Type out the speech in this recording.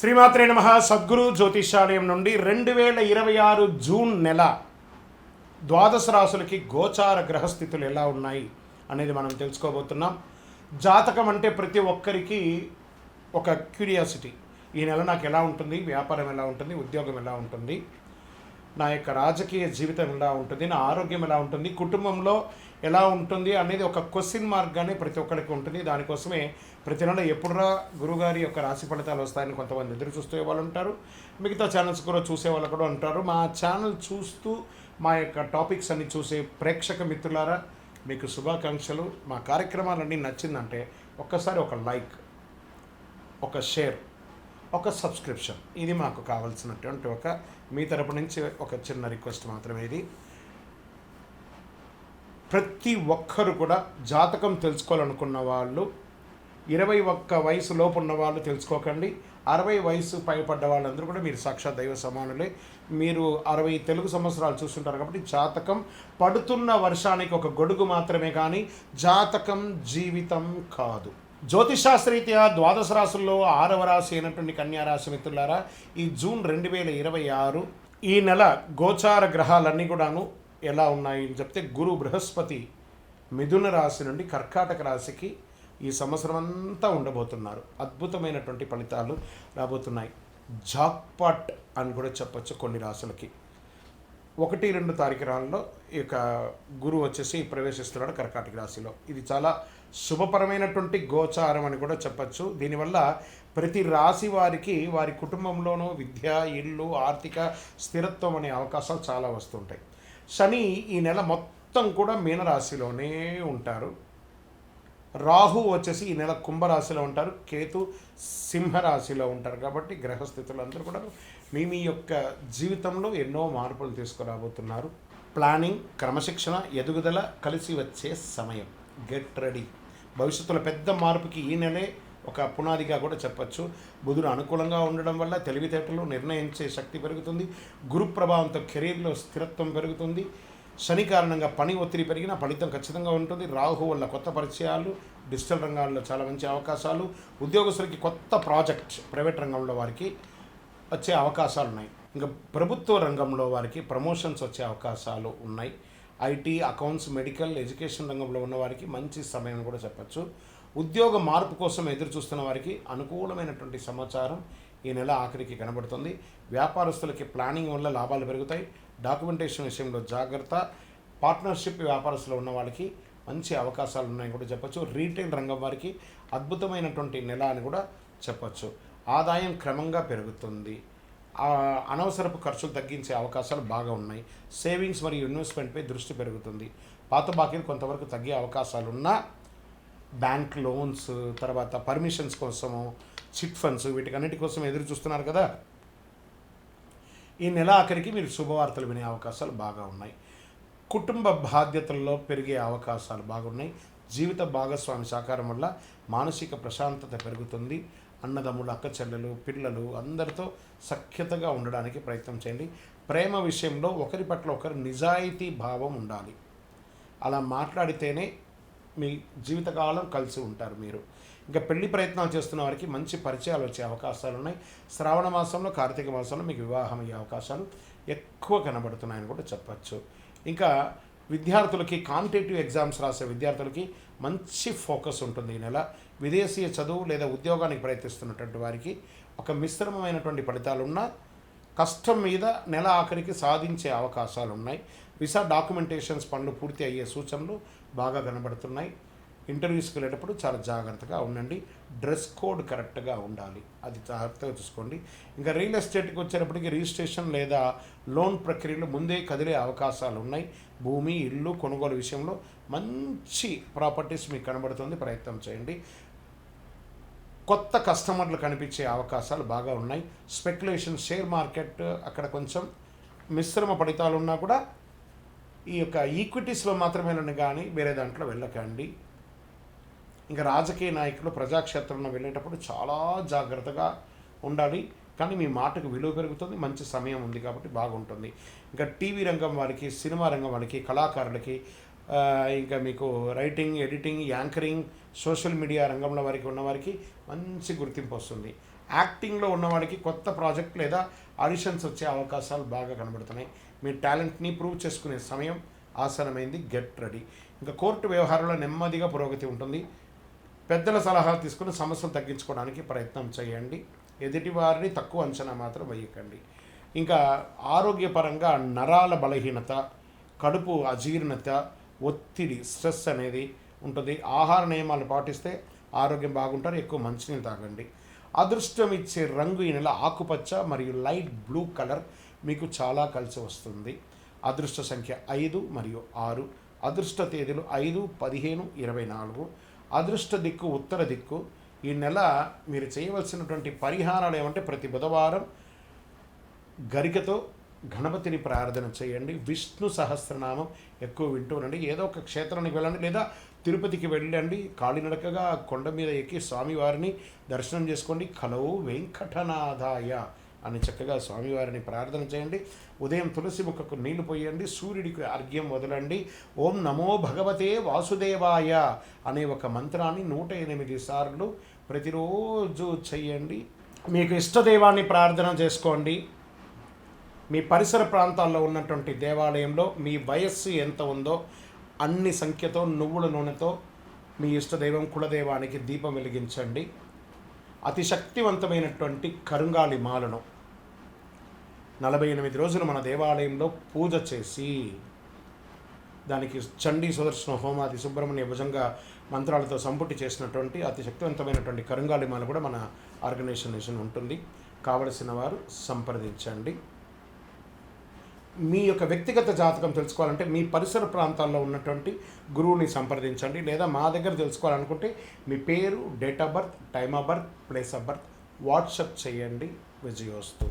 శ్రీమాత్రే నమః. సద్గురు జ్యోతిషాలయం నుండి 2026 జూన్ నెల ద్వాదశ రాశులకి గోచార గ్రహస్థితులు ఎలా ఉన్నాయి అనేది మనం తెలుసుకోబోతున్నాం. జాతకం అంటే ప్రతి ఒక్కరికి ఒక క్యూరియాసిటీ. ఈ నెల నాకు ఎలా ఉంటుంది, వ్యాపారం ఎలా ఉంటుంది, ఉద్యోగం ఎలా ఉంటుంది, నా యొక్క రాజకీయ జీవితం ఎలా ఉంటుంది, నా ఆరోగ్యం ఎలా ఉంటుంది, కుటుంబంలో ఎలా ఉంటుంది అనేది ఒక క్వశ్చన్ మార్క్గానే ప్రతి ఒక్కరికి ఉంటుంది. దానికోసమే ప్రతి నెల ఎప్పుడురా గురుగారి యొక్క రాశి ఫలితాలు వస్తాయని కొంతమంది ఎదురు చూస్తే వాళ్ళు ఉంటారు. మిగతా ఛానల్స్ కూడా చూసే వాళ్ళు కూడా ఉంటారు. మా ఛానల్ చూస్తూ మా యొక్క టాపిక్స్ అన్ని చూసే ప్రేక్షక మిత్రులారా, మీకు శుభాకాంక్షలు. మా కార్యక్రమాలన్నీ నచ్చిందంటే ఒక్కసారి ఒక లైక్, ఒక షేర్, ఒక సబ్స్క్రిప్షన్, ఇది మాకు కావాల్సినటువంటి ఒక మీ తరపు నుంచి ఒక చిన్న రిక్వెస్ట్ మాత్రమే. ఇది ప్రతి ఒక్కరు కూడా జాతకం తెలుసుకోవాలనుకున్న వాళ్ళు 21 వయసు లోపు ఉన్న వాళ్ళు తెలుసుకోకండి. 60 వయసు పైపడ్డ వాళ్ళందరూ కూడా మీరు సాక్షాత్ దైవ సమానులే. మీరు 60 తెలుగు సంవత్సరాలు చూస్తుంటారు కాబట్టి జాతకం పడుతున్న వర్షానికి ఒక గొడుగు మాత్రమే, కానీ జాతకం జీవితం కాదు. జ్యోతిషాస్త్రరీత్యా ద్వాదశ రాశుల్లో 6వ రాశి అయినటువంటి కన్యారాశి మిత్రులారా, ఈ జూన్ 2026 ఈ నెల గోచార గ్రహాలన్నీ కూడాను ఎలా ఉన్నాయి అని చెప్తే, గురు బృహస్పతి మిథున రాశి నుండి కర్కాటక రాశికి ఈ సంవత్సరం అంతా ఉండబోతున్నారు. అద్భుతమైనటువంటి ఫలితాలు రాబోతున్నాయి. జాక్పాట్ అని కూడా చెప్పచ్చు కొన్ని రాశులకి. 1-2 తారీఖులలో ఈ యొక్క గురువు వచ్చేసి ప్రవేశిస్తున్నాడు కర్కాటక రాశిలో. ఇది చాలా శుభపరమైనటువంటి గోచారం అని కూడా చెప్పచ్చు. దీనివల్ల ప్రతి రాశి వారికి వారి కుటుంబంలోనూ విద్య, ఇల్లు, ఆర్థిక స్థిరత్వం అనే అవకాశాలు చాలా వస్తుంటాయి. శని ఈ నెల మొత్తం కూడా మీనరాశిలోనే ఉంటారు. రాహు వచ్చేసి ఈ నెల కుంభరాశిలో ఉంటారు. కేతు సింహరాశిలో ఉంటారు. కాబట్టి గ్రహస్థితులు అందరూ కూడా మీ యొక్క జీవితంలో ఎన్నో మార్పులు తీసుకురాబోతున్నారు. ప్లానింగ్, క్రమశిక్షణ, ఎదుగుదల కలిసి వచ్చే సమయం. Get ready. భవిష్యత్తులో పెద్ద మార్పుకి ఈ నెలే ఒక పునాదిగా కూడా చెప్పచ్చు. బుధుడు అనుకూలంగా ఉండడం వల్ల తెలివితేటలు, నిర్ణయించే శక్తి పెరుగుతుంది. గురు ప్రభావంతో కెరీర్లో స్థిరత్వం పెరుగుతుంది. శని కారణంగా పని ఒత్తిడి పెరిగిన ఫలితం ఖచ్చితంగా ఉంటుంది. రాహు వల్ల కొత్త పరిచయాలు, డిజిటల్ రంగాల్లో చాలా మంచి అవకాశాలు, ఉద్యోగస్తులకి కొత్త ప్రాజెక్ట్, ప్రైవేట్ రంగంలో వారికి వచ్చే అవకాశాలు ఉన్నాయి. ఇంకా ప్రభుత్వ రంగంలో వారికి ప్రమోషన్స్ వచ్చే అవకాశాలు ఉన్నాయి. ఐటీ, అకౌంట్స్, మెడికల్, ఎడ్యుకేషన్ రంగంలో ఉన్న వారికి మంచి సమయం కూడా చెప్పచ్చు. ఉద్యోగ మార్పు కోసం ఎదురు చూస్తున్న వారికి అనుకూలమైనటువంటి సమాచారం ఈ నెల ఆఖరికి కనబడుతుంది. వ్యాపారస్తులకి ప్లానింగ్ వల్ల లాభాలు పెరుగుతాయి. డాక్యుమెంటేషన్ విషయంలో జాగ్రత్త. పార్ట్నర్షిప్ వ్యాపారస్తులు ఉన్న వాళ్ళకి మంచి అవకాశాలు ఉన్నాయని కూడా చెప్పచ్చు. రీటైల్ రంగం వారికి అద్భుతమైనటువంటి నెల అని కూడా చెప్పచ్చు. ఆదాయం క్రమంగా పెరుగుతుంది. అనవసరపు ఖర్చులు తగ్గించే అవకాశాలు బాగా ఉన్నాయి. సేవింగ్స్ మరియు ఇన్వెస్ట్మెంట్పై దృష్టి పెరుగుతుంది. పాత బాకీలు కొంతవరకు తగ్గే అవకాశాలు ఉన్నా బ్యాంక్ లోన్స్, తర్వాత పర్మిషన్స్ కోసము, చిట్ ఫండ్స్, వీటికన్నిటి కోసం ఎదురు చూస్తున్నారు కదా, ఈ నెల ఆఖరికి మీరు శుభవార్తలు వినే అవకాశాలు బాగా ఉన్నాయి. కుటుంబ బాధ్యతల్లో పెరిగే అవకాశాలు బాగున్నాయి. జీవిత భాగస్వామి సహకారం వల్ల మానసిక ప్రశాంతత పెరుగుతుంది. అన్నదమ్ములు, అక్క చెల్లెలు, పిల్లలు అందరితో సఖ్యతగా ఉండడానికి ప్రయత్నం చేయండి. ప్రేమ విషయంలో ఒకరి పట్ల ఒకరు నిజాయితీ భావం ఉండాలి. అలా మాట్లాడితేనే మీ జీవితకాలం కలిసి ఉంటారు మీరు. ఇంకా పెళ్లి ప్రయత్నాలు చేస్తున్న వారికి మంచి పరిచయాలు వచ్చే అవకాశాలు ఉన్నాయి. శ్రావణ మాసంలో, కార్తీక మాసంలో మీకు వివాహం అయ్యే అవకాశాలు ఎక్కువ కనబడుతున్నాయని కూడా చెప్పచ్చు. ఇంకా విద్యార్థులకి, కాంపిటేటివ్ ఎగ్జామ్స్ రాసే విద్యార్థులకి మంచి ఫోకస్ ఉంటుంది ఈ నెల. విదేశీయ చదువు లేదా ఉద్యోగానికి ప్రయత్నిస్తున్నటువంటి వారికి ఒక మిశ్రమమైనటువంటి ఫలితాలు ఉన్నా కష్టం మీద నెల ఆఖరికి సాధించే అవకాశాలు ఉన్నాయి. వీసా డాక్యుమెంటేషన్స్ పనులు పూర్తి అయ్యే సూచనలు బాగా కనబడుతున్నాయి. ఇంటర్వ్యూస్కి వెళ్ళేటప్పుడు చాలా జాగ్రత్తగా ఉండండి. డ్రెస్ కోడ్ కరెక్ట్గా ఉండాలి, అది జాగ్రత్తగా చూసుకోండి. ఇంకా రియల్ ఎస్టేట్కి వచ్చేటప్పటికి రిజిస్ట్రేషన్ లేదా లోన్ ప్రక్రియలు ముందే కదిలే అవకాశాలు ఉన్నాయి. భూమి, ఇల్లు కొనుగోలు విషయంలో మంచి ప్రాపర్టీస్ మీకు కనబడుతుంది, ప్రయత్నం చేయండి. కొత్త కస్టమర్లు కనిపించే అవకాశాలు బాగా ఉన్నాయి. స్పెక్యులేషన్, షేర్ మార్కెట్ అక్కడ కొంచెం మిశ్రమ ఫలితాలు ఉన్నా కూడా ఈ యొక్క ఈక్విటీస్లో మాత్రమేనని కానీ వేరే దాంట్లో వెళ్ళకండి. ఇంకా రాజకీయ నాయకులు ప్రజాక్షేత్రంలో వెళ్ళేటప్పుడు చాలా జాగ్రత్తగా ఉండాలి. కానీ మీ మాటకు విలువ పెరుగుతుంది. మంచి సమయం ఉంది కాబట్టి బాగుంటుంది. ఇంకా టీవీ రంగం వారికి, సినిమా రంగం వారికి, కళాకారులకి, ఇంకా మీకు writing, editing, anchoring, social media రంగంలో వారికి ఉన్నవారికి మంచి గుర్తింపు వస్తుంది. యాక్టింగ్లో ఉన్నవాడికి కొత్త ప్రాజెక్ట్ లేదా ఆడిషన్స్ వచ్చే అవకాశాలు బాగా కనబడుతున్నాయి. మీ టాలెంట్ని ప్రూవ్ చేసుకునే సమయం ఆసనమైంది. Get ready. ఇంకా కోర్టు వ్యవహారంలో నెమ్మదిగా పురోగతి ఉంటుంది. పెద్దల సలహా తీసుకుని సమస్యలు తగ్గించుకోవడానికి ప్రయత్నం చేయండి. ఎదుటి వారిని తక్కువ అంచనా మాత్రం వేయకండి. ఇంకా ఆరోగ్యపరంగా నరాల బలహీనత, కడుపు అజీర్ణత, ఒత్తిడి, స్ట్రెస్ అనేది ఉంటుంది. ఆహార నియమాలు పాటిస్తే ఆరోగ్యం బాగుంటారు. ఎక్కువ మంచినీళ్ళు తాగండి. అదృష్టం ఇచ్చే రంగు ఈ నెల ఆకుపచ్చ మరియు లైట్ బ్లూ కలర్ మీకు చాలా కలిసి వస్తుంది. అదృష్ట సంఖ్య 5 మరియు 6. అదృష్ట తేదీలు 5, 15, 24. అదృష్ట దిక్కు ఉత్తర దిక్కు. ఈ నెల మీరు చేయవలసినటువంటి పరిహారాలు ఏమంటే ప్రతి బుధవారం గరికతో గణపతిని ప్రార్థన చేయండి. విష్ణు సహస్రనామం ఎక్కువ వింటూ ఉండండి. ఏదో ఒక క్షేత్రానికి వెళ్ళండి లేదా తిరుపతికి వెళ్ళండి. కాలినడకగా కొండ మీద ఎక్కి స్వామివారిని దర్శనం చేసుకోండి. కలవు వెంకటనాథాయ అని చక్కగా స్వామివారిని ప్రార్థన చేయండి. ఉదయం తులసి మొక్కకు నీళ్లు పోయండి. సూర్యుడికి అర్ఘ్యం వదలండి. ఓం నమో భగవతే వాసుదేవాయ అనే ఒక మంత్రాన్ని 108 సార్లు ప్రతిరోజు చెయ్యండి. మీకు ఇష్టదైవాన్ని ప్రార్థన చేసుకోండి. మీ పరిసర ప్రాంతాల్లో ఉన్నటువంటి దేవాలయంలో మీ వయస్సు ఎంత ఉందో అన్ని సంఖ్యతో నువ్వుల నూనెతో మీ ఇష్టదైవం కులదైవానికి దీపం వెలిగించండి. అతి శక్తివంతమైనటువంటి కరుంగాలి మాలను 48 రోజులు మన దేవాలయంలో పూజ చేసి దానికి చండీ సుదర్శన హోమాది సుబ్రహ్మణ్య భుజంగా మంత్రాలతో సంపుటి చేసినటువంటి అతి శక్తివంతమైనటువంటి కరుంగాలి మాల కూడా మన ఆర్గనైజేషన్ ఉంటుంది. కావలసిన వారు సంప్రదించండి. మీ యొక్క వ్యక్తిగత జాతకం తెలుసుకోవాలంటే మీ పరిసర ప్రాంతాల్లో ఉన్నటువంటి గురువుని సంప్రదించండి. లేదా మా దగ్గర తెలుసుకోవాలనుకుంటే మీ పేరు, date of birth, time of birth, place of birth WhatsApp చేయండి. విజయోస్తు.